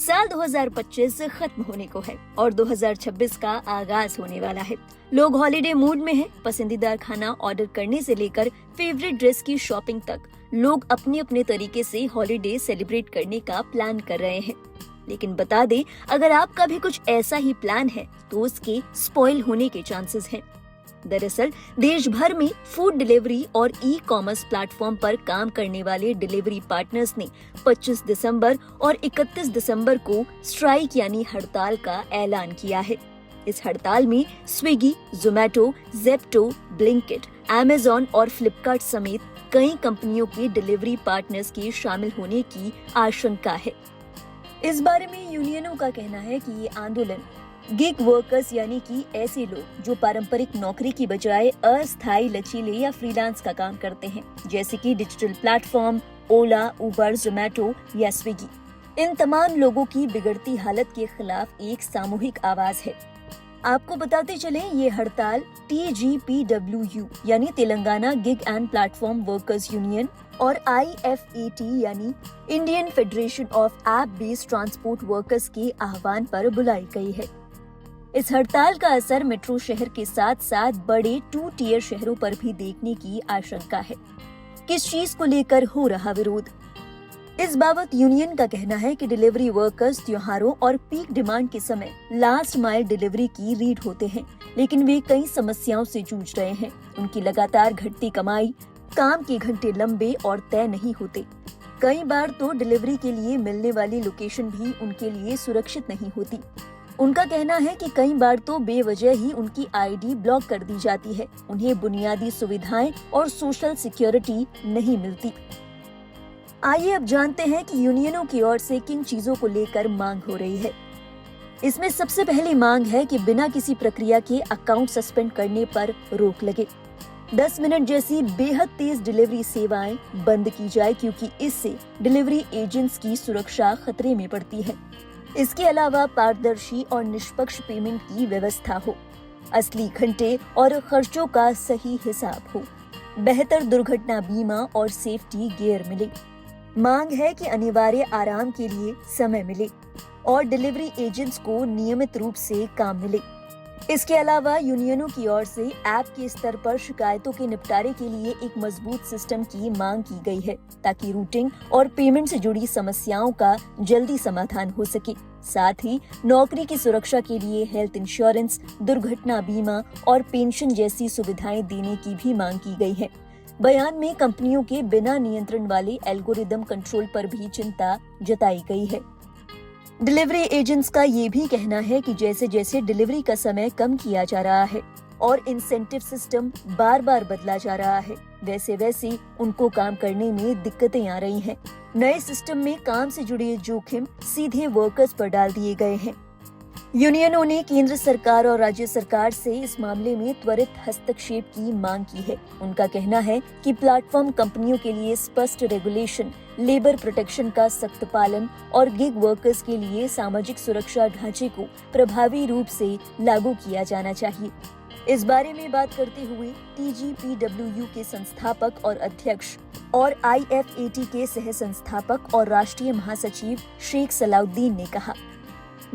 साल 2025 खत्म होने को है और 2026 का आगाज होने वाला है। लोग हॉलिडे मूड में हैं। पसंदीदा खाना ऑर्डर करने से लेकर फेवरेट ड्रेस की शॉपिंग तक लोग अपने अपने तरीके से हॉलिडे सेलिब्रेट करने का प्लान कर रहे हैं। लेकिन बता दें, अगर आपका भी कुछ ऐसा ही प्लान है तो उसके स्पॉइल होने के चांसेस हैं। दरअसल देश भर में फूड डिलीवरी और ई कॉमर्स प्लेटफॉर्म पर काम करने वाले डिलीवरी पार्टनर्स ने 25 दिसंबर और 31 दिसंबर को स्ट्राइक यानी हड़ताल का ऐलान किया है। इस हड़ताल में Swiggy, Zomato, Zepto, Blinkit, Amazon और फ्लिपकार्ट समेत कई कंपनियों के डिलीवरी पार्टनर्स के शामिल होने की आशंका है। इस बारे में यूनियनों का कहना है कि ये आंदोलन गिग वर्कर्स यानी कि ऐसे लोग जो पारंपरिक नौकरी की बजाय अस्थायी, लचीले या फ्रीलांस का काम करते हैं, जैसे कि डिजिटल प्लेटफॉर्म, ओला, उबर, जोमेटो या स्विगी। इन तमाम लोगों की बिगड़ती हालत के खिलाफ एक सामूहिक आवाज है। आपको बताते चले, ये हड़ताल TGPWU यानी Telangana gig and platform workers union और IFAT यानी Indian federation of app based transport workers के आह्वान पर बुलाई गई है। इस हड़ताल का असर मेट्रो शहर के साथ साथ बड़े 2 टियर शहरों पर भी देखने की आशंका है। किस चीज को लेकर हो रहा विरोध? इस बाबत यूनियन का कहना है कि डिलीवरी वर्कर्स त्योहारों और पीक डिमांड के समय लास्ट माइल डिलीवरी की लीड होते हैं, लेकिन वे कई समस्याओं से जूझ रहे हैं। उनकी लगातार घटती कमाई, काम के घंटे लंबे और तय नहीं होते। कई बार तो डिलीवरी के लिए मिलने वाली लोकेशन भी उनके लिए सुरक्षित नहीं होती। उनका कहना है कि कई बार तो बेवजह ही उनकी ID ब्लॉक कर दी जाती है। उन्हें बुनियादी सुविधाएं और सोशल सिक्योरिटी नहीं मिलती। आइए अब जानते हैं कि यूनियनों की ओर से किन चीजों को लेकर मांग हो रही है। इसमें सबसे पहली मांग है कि बिना किसी प्रक्रिया के अकाउंट सस्पेंड करने पर रोक लगे। 10 मिनट जैसी बेहद तेज डिलीवरी सेवाएं बंद की जाए, क्योंकि इससे डिलीवरी एजेंट्स की सुरक्षा खतरे में पड़ती है। इसके अलावा पारदर्शी और निष्पक्ष पेमेंट की व्यवस्था हो, असली घंटे और खर्चों का सही हिसाब हो, बेहतर दुर्घटना बीमा और सेफ्टी गियर मिले। मांग है कि अनिवार्य आराम के लिए समय मिले और डिलीवरी एजेंट्स को नियमित रूप से काम मिले। इसके अलावा यूनियनों की ओर से ऐप के स्तर पर शिकायतों के निपटारे के लिए एक मजबूत सिस्टम की मांग की गई है, ताकि रूटिंग और पेमेंट से जुड़ी समस्याओं का जल्दी समाधान हो सके। साथ ही नौकरी की सुरक्षा के लिए हेल्थ इंश्योरेंस, दुर्घटना बीमा और पेंशन जैसी सुविधाएं देने की भी मांग की गई है। बयान में कंपनियों के बिना नियंत्रण वाले एल्गोरिदम कंट्रोल पर भी चिंता जताई गई है। डिलीवरी एजेंट्स का ये भी कहना है कि जैसे जैसे डिलीवरी का समय कम किया जा रहा है और इंसेंटिव सिस्टम बार बार बदला जा रहा है, वैसे वैसे उनको काम करने में दिक्कतें आ रही हैं। नए सिस्टम में काम से जुड़े जोखिम सीधे वर्कर्स पर डाल दिए गए हैं। यूनियनों ने केंद्र सरकार और राज्य सरकार से इस मामले में त्वरित हस्तक्षेप की मांग की है। उनका कहना है कि प्लेटफॉर्म कंपनियों के लिए स्पष्ट रेगुलेशन, लेबर प्रोटेक्शन का सख्त पालन और गिग वर्कर्स के लिए सामाजिक सुरक्षा ढांचे को प्रभावी रूप से लागू किया जाना चाहिए। इस बारे में बात करते हुए TGPWU के संस्थापक और अध्यक्ष और IFAT के सह संस्थापक और राष्ट्रीय महासचिव शेख सलाउद्दीन ने कहा,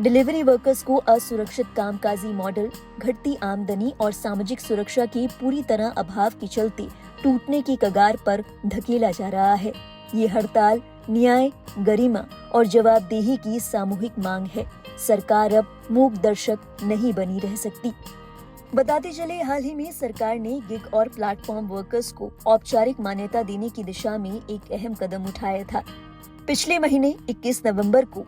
डिलीवरी वर्कर्स को असुरक्षित कामकाजी मॉडल, घटती आमदनी और सामाजिक सुरक्षा के पूरी तरह अभाव के चलते टूटने की कगार पर धकेला जा रहा है। ये हड़ताल न्याय, गरिमा और जवाबदेही की सामूहिक मांग है। सरकार अब मूक दर्शक नहीं बनी रह सकती। बताते चले, हाल ही में सरकार ने गिग और प्लेटफॉर्म वर्कर्स को औपचारिक मान्यता देने की दिशा में एक अहम कदम उठाया था। पिछले महीने 21 नवंबर को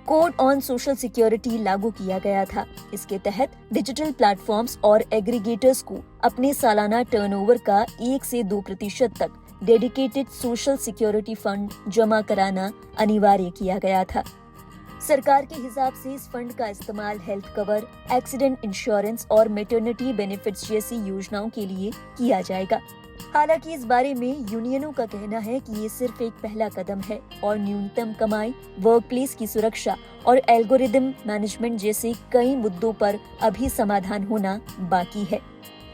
कोड ऑन सोशल सिक्योरिटी लागू किया गया था। इसके तहत डिजिटल प्लेटफॉर्म्स और एग्रीगेटर्स को अपने सालाना टर्नओवर का 1 से 2% तक डेडिकेटेड सोशल सिक्योरिटी फंड जमा कराना अनिवार्य किया गया था। सरकार के हिसाब से इस फंड का इस्तेमाल हेल्थ कवर, एक्सीडेंट इंश्योरेंस और मैटरनिटी बेनिफिट्स जैसी योजनाओं के लिए किया जाएगा। हालांकि इस बारे में यूनियनों का कहना है कि ये सिर्फ एक पहला कदम है और न्यूनतम कमाई, वर्कप्लेस की सुरक्षा और एल्गोरिदम मैनेजमेंट जैसे कई मुद्दों पर अभी समाधान होना बाकी है।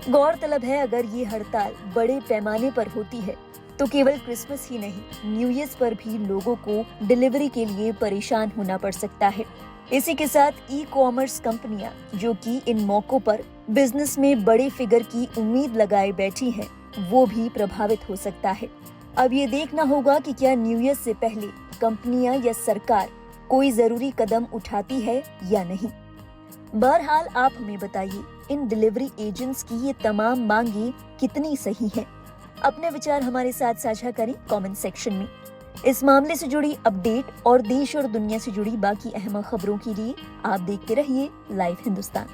गौरतलब है, अगर ये हड़ताल बड़े पैमाने पर होती है तो केवल क्रिसमस ही नहीं, न्यू ईयर पर भी लोगों को डिलीवरी के लिए परेशान होना पड़ सकता है। इसी के साथ ई कॉमर्स कंपनियां, जो कि इन मौकों पर बिजनेस में बड़े फिगर की उम्मीद लगाए बैठी हैं, वो भी प्रभावित हो सकता है। अब ये देखना होगा कि क्या न्यू ईयर से पहले कंपनियां या सरकार कोई जरूरी कदम उठाती है या नहीं। बहरहाल आप हमें बताइए, इन डिलीवरी एजेंट्स की ये तमाम मांगे कितनी सही हैं? अपने विचार हमारे साथ साझा करें कमेंट सेक्शन में। इस मामले से जुड़ी अपडेट और देश और दुनिया से जुड़ी बाकी अहम खबरों के लिए आप देखते रहिए लाइव हिंदुस्तान।